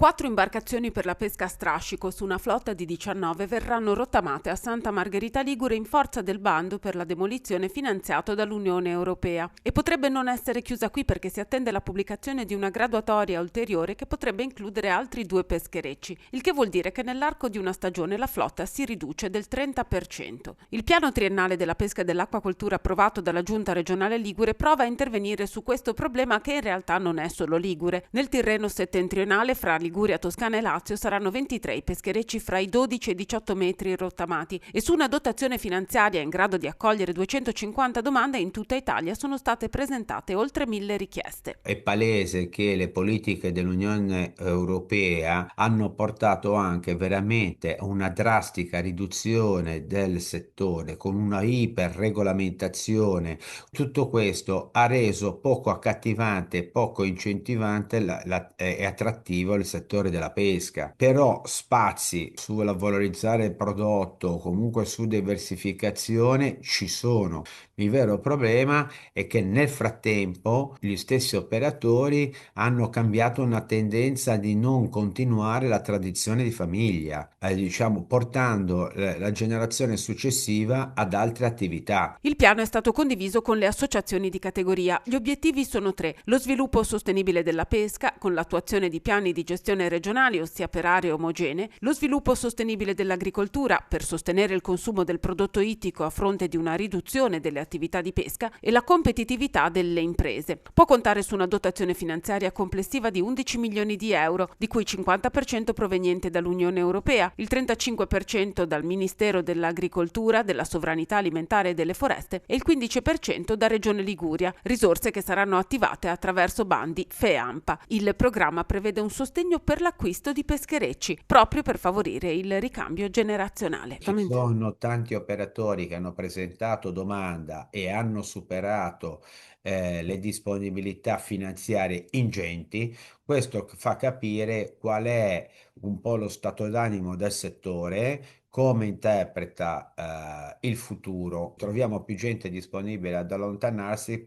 4 imbarcazioni per la pesca a strascico su una flotta di 19 verranno rottamate a Santa Margherita Ligure in forza del bando per la demolizione finanziato dall'Unione Europea. E potrebbe non essere chiusa qui perché si attende la pubblicazione di una graduatoria ulteriore che potrebbe includere altri 2 pescherecci, il che vuol dire che nell'arco di una stagione la flotta si riduce del 30%. Il piano triennale della pesca e dell'acquacoltura approvato dalla Giunta regionale Ligure prova a intervenire su questo problema che in realtà non è solo ligure. Nel Tirreno settentrionale fra Liguria, Toscana e Lazio saranno 23 i pescherecci fra i 12 e i 18 metri rottamati e su una dotazione finanziaria in grado di accogliere 250 domande in tutta Italia sono state presentate oltre 1000 richieste. È palese che le politiche dell'Unione Europea hanno portato anche veramente a una drastica riduzione del settore con una iperregolamentazione. Tutto questo ha reso poco accattivante e poco incentivante e attrattivo il settore della pesca. Però spazi sulla valorizzare il prodotto o comunque su diversificazione ci sono. Il vero problema è che nel frattempo gli stessi operatori hanno cambiato una tendenza di non continuare la tradizione di famiglia, diciamo, portando la generazione successiva ad altre attività. Il piano è stato condiviso con le associazioni di categoria. Gli obiettivi sono 3: lo sviluppo sostenibile della pesca, con l'attuazione di piani di gestione regionali, ossia per aree omogenee, lo sviluppo sostenibile dell'agricoltura, per sostenere il consumo del prodotto ittico a fronte di una riduzione delle attività di pesca, e la competitività delle imprese. Può contare su una dotazione finanziaria complessiva di 11 milioni di euro, di cui il 50% proveniente dall'Unione Europea, il 35% dal Ministero dell'Agricoltura, della Sovranità Alimentare e delle Foreste e il 15% da Regione Liguria, risorse che saranno attivate attraverso bandi FEAMPA. Il programma prevede un sostegno per l'acquisto di pescherecci, proprio per favorire il ricambio generazionale. Ci sono tanti operatori che hanno presentato domanda e hanno superato le disponibilità finanziarie ingenti. Questo fa capire qual è un po' lo stato d'animo del settore, come interpreta il futuro. Troviamo più gente disponibile ad allontanarsi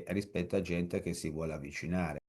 rispetto a gente che si vuole avvicinare.